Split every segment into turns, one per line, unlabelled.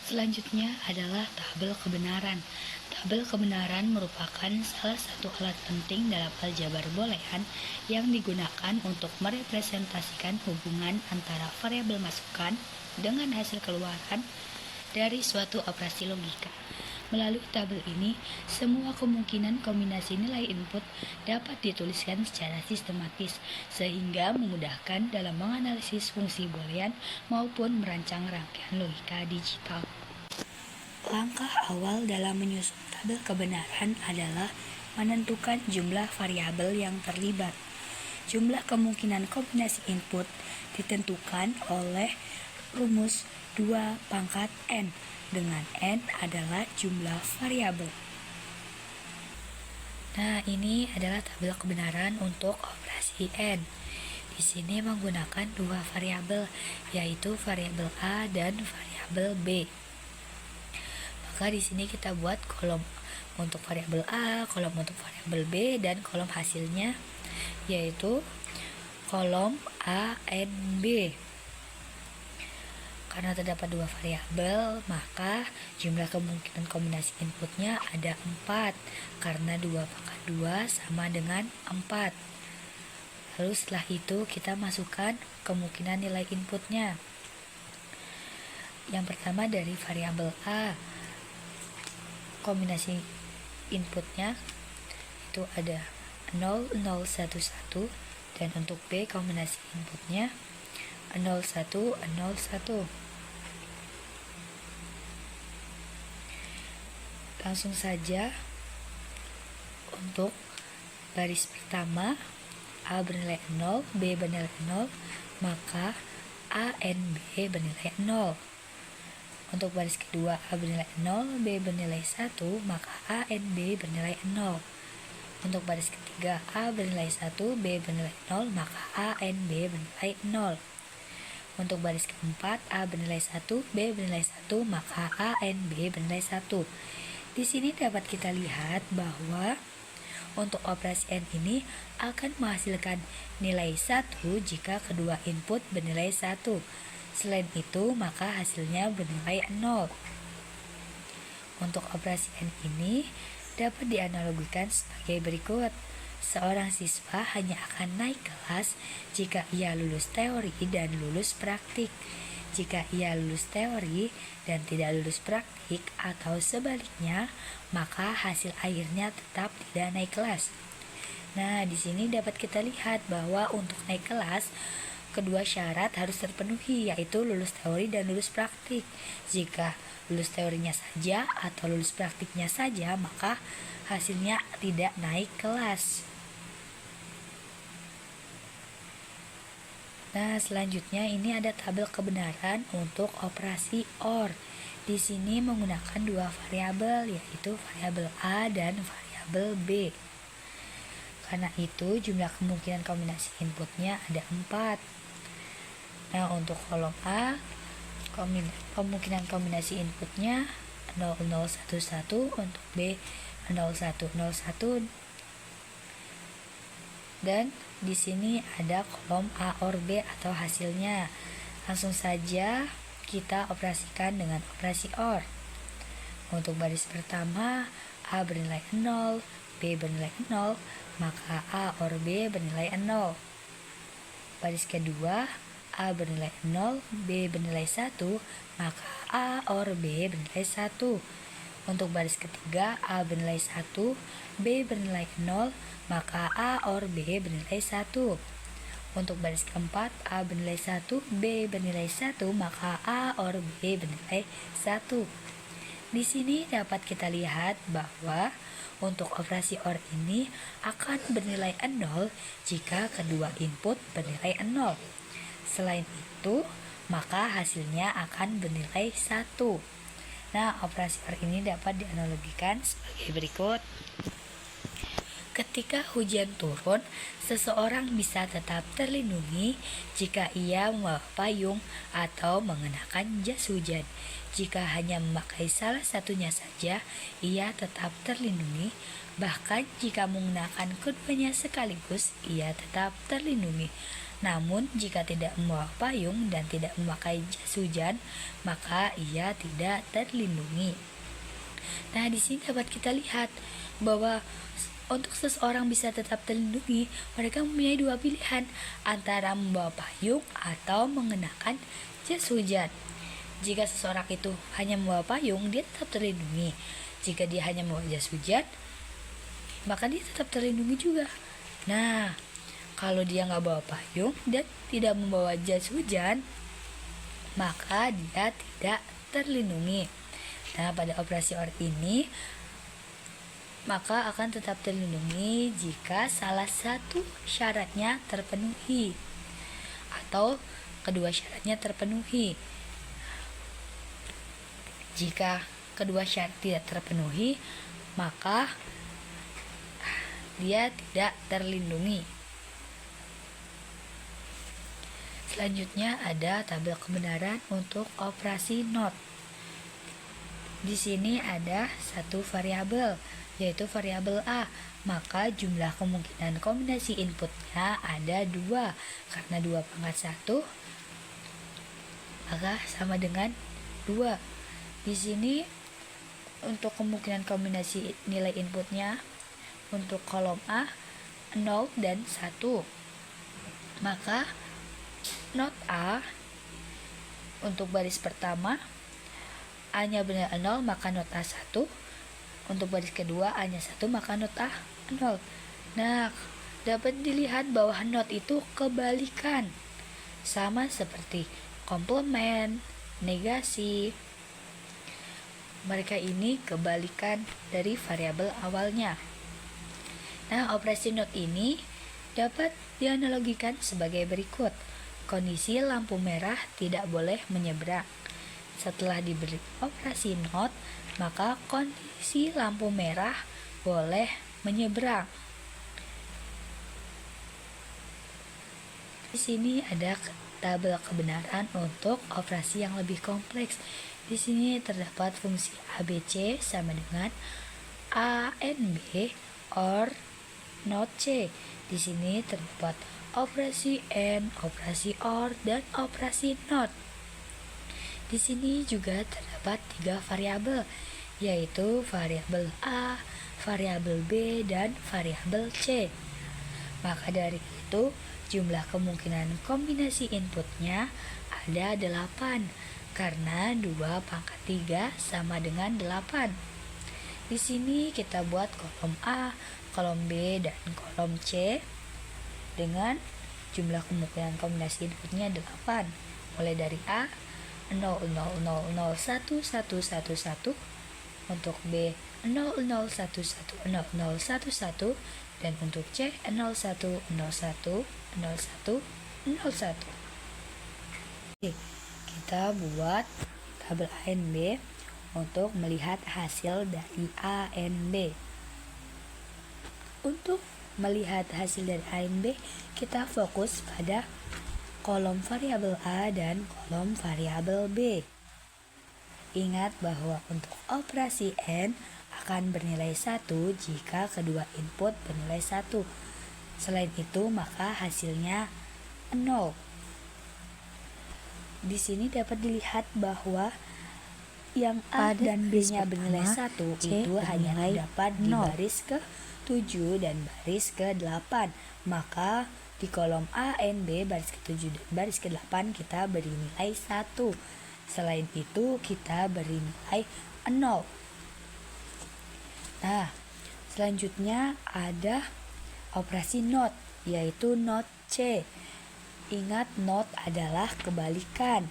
Selanjutnya adalah tabel kebenaran. Tabel kebenaran merupakan salah satu alat penting dalam aljabar boolean yang digunakan untuk merepresentasikan hubungan antara variabel masukan dengan hasil keluaran dari suatu operasi logika. Melalui tabel ini, semua kemungkinan kombinasi nilai input dapat dituliskan secara sistematis, sehingga memudahkan dalam menganalisis fungsi boolean maupun merancang rangkaian logika digital. Langkah awal dalam menyusun tabel kebenaran adalah menentukan jumlah variabel yang terlibat. Jumlah kemungkinan kombinasi input ditentukan oleh rumus 2 pangkat n, dengan n adalah jumlah variabel. Nah, ini adalah tabel kebenaran untuk operasi n. Di sini menggunakan dua variabel, yaitu variabel a dan variabel b. Maka di sini kita buat kolom untuk variabel a, kolom untuk variabel b, dan kolom hasilnya yaitu kolom a, n, b. Karena terdapat dua variabel, maka jumlah kemungkinan kombinasi inputnya ada 4, karena 2 pangkat 2 sama dengan 4. Lalu setelah itu kita masukkan kemungkinan nilai inputnya. Yang pertama dari variabel A, kombinasi inputnya itu ada 0, 0, 1, 1, dan untuk B kombinasi inputnya 0, 1, 0, 1. Langsung saja untuk baris pertama A bernilai 0, B bernilai 0, maka A, N, B bernilai 0. Untuk baris kedua A bernilai 0, B bernilai 1, maka A, N, B bernilai 0. Untuk baris ketiga A bernilai 1, B bernilai 0, maka A, N, B bernilai 0. Untuk baris keempat A bernilai 1, B bernilai 1, maka A, N, B bernilai 1. Di sini dapat kita lihat bahwa untuk operasi n ini akan menghasilkan nilai 1 jika kedua input bernilai 1. Selain itu, maka hasilnya bernilai 0. Untuk operasi n ini dapat dianalogikan sebagai berikut. Seorang siswa hanya akan naik kelas jika ia lulus teori dan lulus praktik. Jika ia lulus teori dan tidak lulus praktik atau sebaliknya, maka hasil akhirnya tetap tidak naik kelas. Nah, di sini dapat kita lihat bahwa untuk naik kelas, kedua syarat harus terpenuhi, yaitu lulus teori dan lulus praktik. Jika lulus teorinya saja atau lulus praktiknya saja, maka hasilnya tidak naik kelas. Nah, selanjutnya ini ada tabel kebenaran untuk operasi OR. Di sini menggunakan dua variabel, yaitu variabel A dan variabel B. Karena itu jumlah kemungkinan kombinasi inputnya ada 4. Nah, untuk kolom A, kemungkinan kombinasi inputnya 0011, untuk B 0101, dan di sini ada kolom A OR B atau hasilnya. Langsung saja kita operasikan dengan operasi OR. Untuk baris pertama A bernilai 0, B bernilai 0, maka A OR B bernilai 0. Baris kedua A bernilai 0, B bernilai 1, maka A OR B bernilai 1. Untuk baris ketiga A bernilai 1, B bernilai 0, maka A OR B bernilai 1. Untuk baris keempat A bernilai 1, B bernilai 1, maka A OR B bernilai 1. Di sini dapat kita lihat bahwa untuk operasi OR ini akan bernilai 0 jika kedua input bernilai 0. Selain itu, maka hasilnya akan bernilai 1. Nah, operasi OR ini dapat dianalogikan sebagai berikut. Ketika hujan turun, seseorang bisa tetap terlindungi jika ia membawa payung atau mengenakan jas hujan. Jika hanya memakai salah satunya saja, ia tetap terlindungi. Bahkan jika menggunakan keduanya sekaligus, ia tetap terlindungi. Namun jika tidak membawa payung dan tidak memakai jas hujan, maka ia tidak terlindungi. Nah, di sini dapat kita lihat bahwa untuk seseorang bisa tetap terlindungi, mereka mempunyai dua pilihan, antara membawa payung atau mengenakan jas hujan. Jika seseorang itu hanya membawa payung, dia tetap terlindungi. Jika dia hanya membawa jas hujan, maka dia tetap terlindungi juga. Nah, kalau dia nggak bawa payung dan tidak membawa jas hujan, maka dia tidak terlindungi. Nah, pada operasi OR ini, maka akan tetap terlindungi jika salah satu syaratnya terpenuhi atau kedua syaratnya terpenuhi. Jika kedua syarat tidak terpenuhi, maka dia tidak terlindungi. Selanjutnya ada tabel kebenaran untuk operasi NOT. Di sini ada satu variabel, yaitu variabel A. Maka jumlah kemungkinan kombinasi inputnya ada 2. Karena 2 pangkat 1, maka sama dengan 2. Di sini untuk kemungkinan kombinasi nilai inputnya untuk kolom A 0 dan 1. Maka not A untuk baris pertama A-nya benar 0, maka not A 1. Untuk baris kedua A-nya 1, maka not A 0. Nah, dapat dilihat bahwa not itu kebalikan, sama seperti komplement, negasi. Mereka ini kebalikan dari variabel awalnya. Nah, operasi NOT ini dapat dianalogikan sebagai berikut. Kondisi lampu merah tidak boleh menyeberang. Setelah diberi operasi NOT, maka kondisi lampu merah boleh menyeberang. Di sini ada tabel kebenaran untuk operasi yang lebih kompleks. Di sini terdapat fungsi ABC sama dengan ANB or not C. Di sini terdapat operasi AND, operasi OR, dan operasi NOT. Di sini juga terdapat 3 variabel, yaitu variabel A, variabel B, dan variabel C. Maka dari itu, jumlah kemungkinan kombinasi inputnya ada 8, karena 2 pangkat 3 sama dengan 8. Di sini kita buat kolom A, kolom B, dan kolom C dengan jumlah kemungkinan kombinasi inputnya 8. Mulai dari A 0, 0, 0, 0, 1, 1, 1, 1. Untuk B 0, 0, 1, 1, 0, 0, 1, 1. Dan untuk C 0, 1, 0, 1, 0, 1, 0, 1. Oke, kita buat tabel A dan B untuk melihat hasil dari A dan B. Untuk melihat hasil dari A dan B, kita fokus pada kolom variabel A dan kolom variabel B. Ingat bahwa untuk operasi AND akan bernilai 1 jika kedua input bernilai 1. Selain itu, maka hasilnya 0. Di sini dapat dilihat bahwa yang A dan B-nya bernilai 1 itu hanya terdapat di baris ke-7 dan baris ke-8. Maka di kolom A dan B baris ke-7 dan baris ke-8 kita beri nilai 1. Selain itu kita beri nilai 0. Nah, selanjutnya ada operasi NOT, yaitu NOT C. Ingat, NOT adalah kebalikan.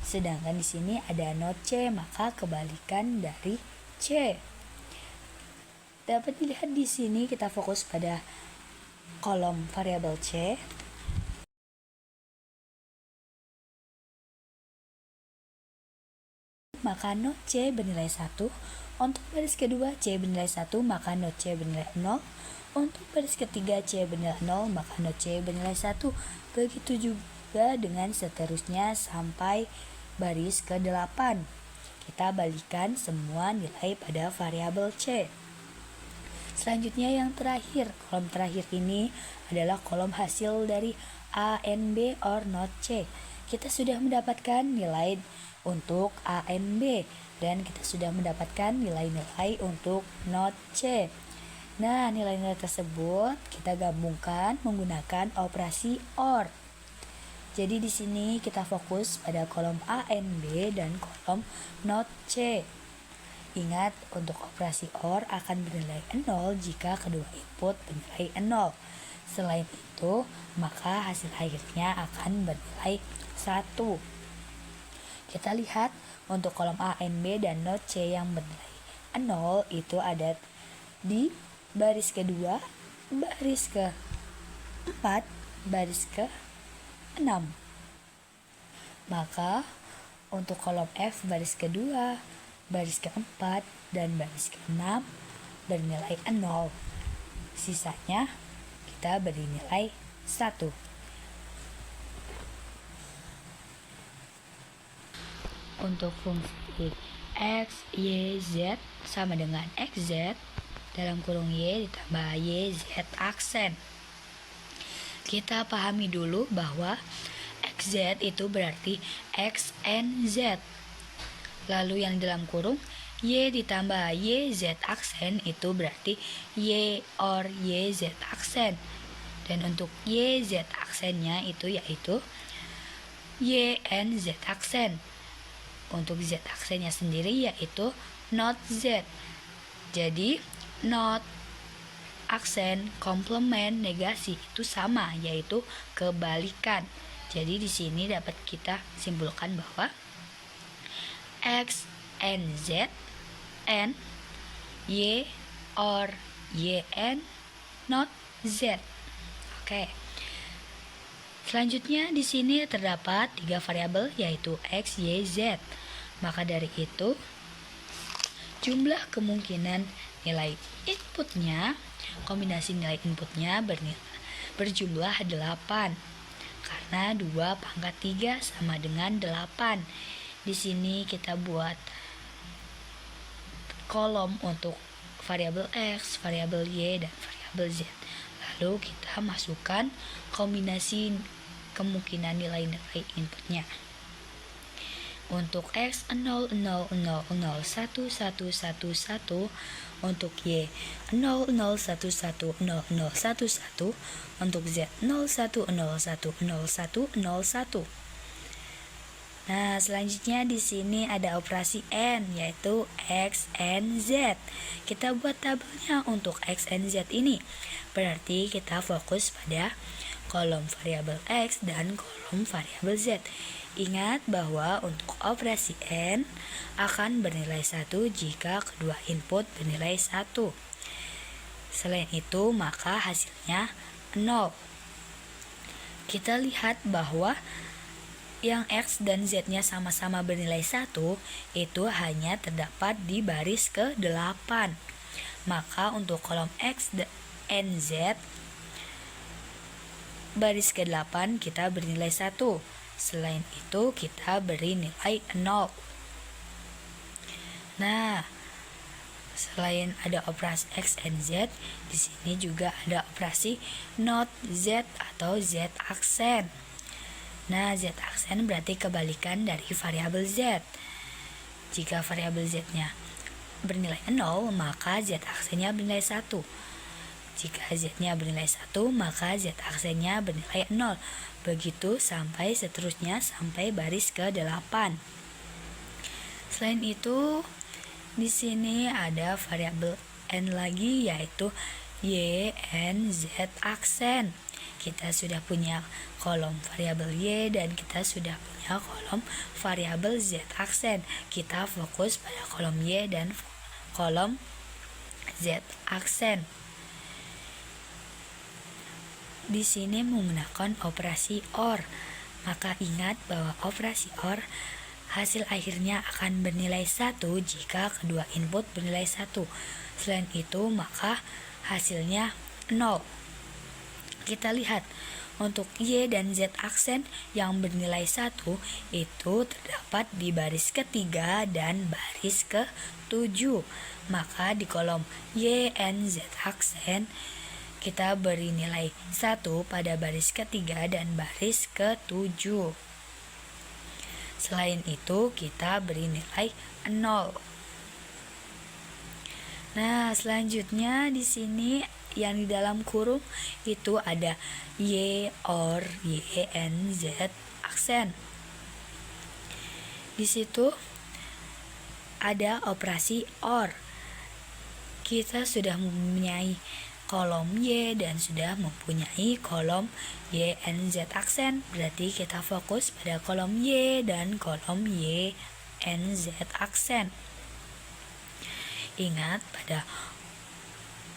Sedangkan di sini ada NOT C, maka kebalikan dari C. Dapat dilihat di sini kita fokus pada kolom variabel C. Maka NOT C bernilai 1. Untuk baris kedua C bernilai 1, maka NOT C bernilai 0. Untuk baris ketiga C bernilai 0, maka NOT C bernilai 1. Begitu juga dengan seterusnya sampai baris ke-8. Kita balikan semua nilai pada variabel C. Selanjutnya yang terakhir, kolom terakhir ini adalah kolom hasil dari A, N, B, or not C. Kita sudah mendapatkan nilai untuk A, N, B, dan kita sudah mendapatkan nilai-nilai untuk not C. Nah, nilai-nilai tersebut kita gabungkan menggunakan operasi OR. Jadi di sini kita fokus pada kolom A, N, B, dan kolom not C. Ingat, untuk operasi OR akan bernilai 0 jika kedua input bernilai 0. Selain itu, maka hasil akhirnya akan bernilai 1. Kita lihat untuk kolom A, N, B, dan not C yang bernilai 0 itu ada di baris kedua, baris ke-4, baris ke-6. Maka untuk kolom F baris kedua, baris ke-4, dan baris ke-6 bernilai 0. Sisanya kita beri nilai 1. Untuk fungsi X, Y, Z sama dengan XZ dalam kurung Y ditambah YZ aksen. Kita pahami dulu bahwa XZ itu berarti X and Z. Lalu yang dalam kurung Y ditambah YZ aksen itu berarti Y or YZ aksen. Dan untuk YZ aksennya itu yaitu Y and Z aksen. Untuk Z aksennya sendiri yaitu not Z. Jadi not aksen komplement negasi itu sama, yaitu kebalikan. Jadi di sini dapat kita simpulkan bahwa X and Z and Y or Y and not Z. Oke. Selanjutnya di sini terdapat 3 variabel yaitu X, Y, Z. Maka dari itu jumlah kemungkinan nilai inputnya, kombinasi nilai inputnya berjumlah 8. Karena 2 pangkat 3 sama dengan 8. Di sini kita buat kolom untuk variabel X, variabel Y, dan variabel Z. Lalu kita masukkan kombinasi kemungkinan nilai-nilai inputnya. Untuk X 0, 0, 0, 0, 1, 1, 1, 1. Untuk Y 0, 0, 1, 1, 0, 0, 1, 1. Untuk Z 0, 1, 0, 1, 0, 1, 0, 1. Nah, selanjutnya di sini ada operasi AND yaitu X and Z. Kita buat tabelnya untuk X and Z ini. Berarti kita fokus pada kolom variabel X dan kolom variabel Z. Ingat bahwa untuk operasi AND akan bernilai 1 jika kedua input bernilai 1. Selain itu, maka hasilnya 0. Kita lihat bahwa yang X dan Z-nya sama-sama bernilai 1 itu hanya terdapat di baris ke-8. Maka untuk kolom X dan Z baris ke-8 kita bernilai 1. Selain itu kita beri nilai 0. Nah, selain ada operasi X and Z, di sini juga ada operasi not Z atau Z aksen. Nah, Z aksen berarti kebalikan dari variabel Z. Jika variabel Z-nya bernilai 0, maka Z aksennya bernilai 1. Jika Z-nya bernilai 1, maka Z aksennya bernilai 0. Begitu sampai seterusnya sampai baris ke-8. Selain itu, di sini ada variabel N lagi yaitu Y and Z aksen. Kita sudah punya kolom variabel Y dan kita sudah punya kolom variabel Z aksen. Kita fokus pada kolom Y dan kolom Z aksen. Di sini menggunakan operasi OR. Maka ingat bahwa operasi OR hasil akhirnya akan bernilai 1 jika kedua input bernilai 1. Selain itu, maka hasilnya 0. Kita lihat Untuk Y dan Z aksen yang bernilai 1 itu terdapat di baris ketiga dan baris ke-7. Maka di kolom Y and Z aksen kita beri nilai 1 pada baris ketiga dan baris ke-7. Selain itu kita beri nilai 0. Nah, selanjutnya di sini yang di dalam kurung itu ada Y, OR, Y, and Z aksen. Di situ ada operasi OR. Kita sudah mempunyai kolom Y dan sudah mempunyai kolom Y and Z aksen. Berarti kita fokus pada kolom Y dan kolom Y and Z aksen. Ingat, pada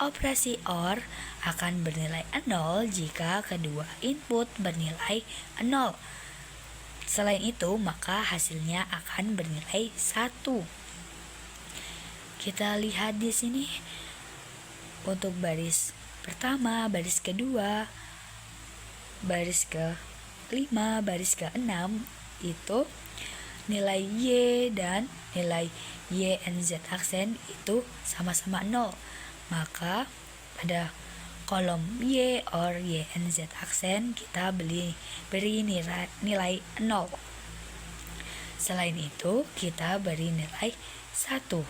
operasi OR akan bernilai 0 jika kedua input bernilai 0. Selain itu, maka hasilnya akan bernilai 1. Kita lihat di sini untuk baris pertama, baris kedua, baris ke-5, baris ke-6 itu nilai Y dan nilai Y and Z aksen itu sama-sama 0. Maka pada kolom Y or Y and Z aksen kita beri nilai 0. Selain itu kita beri nilai 1.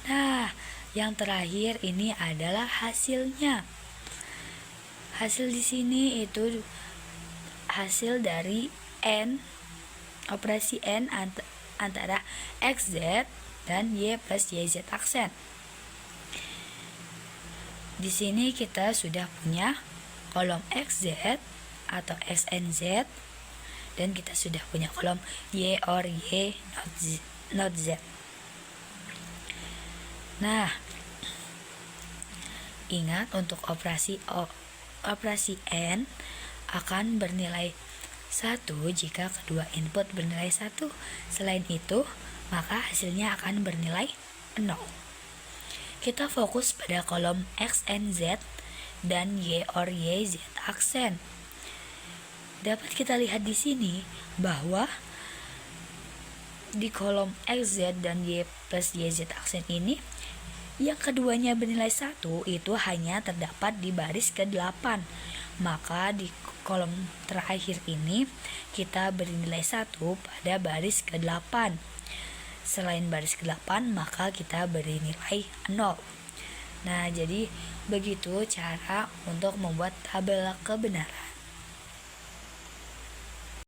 Nah, yang terakhir ini adalah hasilnya. Hasil di sini itu hasil dari N, operasi N antara XZ dan Y plus YZ aksen. Di sini kita sudah punya kolom XZ atau XNZ dan kita sudah punya kolom Y or Y not Z. Nah, ingat untuk operasi N akan bernilai 1 jika kedua input bernilai 1. Selain itu, maka hasilnya akan bernilai 0. Kita fokus pada kolom X and Z dan Y or YZ aksen. Dapat kita lihat di sini bahwa di kolom XZ dan Y plus YZ aksen ini yang keduanya bernilai 1 itu hanya terdapat di baris ke-8. Maka di kolom terakhir ini kita beri nilai 1 pada baris ke-8. Selain baris ke-8 maka kita beri nilai 0. Nah, jadi begitu cara untuk membuat tabel kebenaran.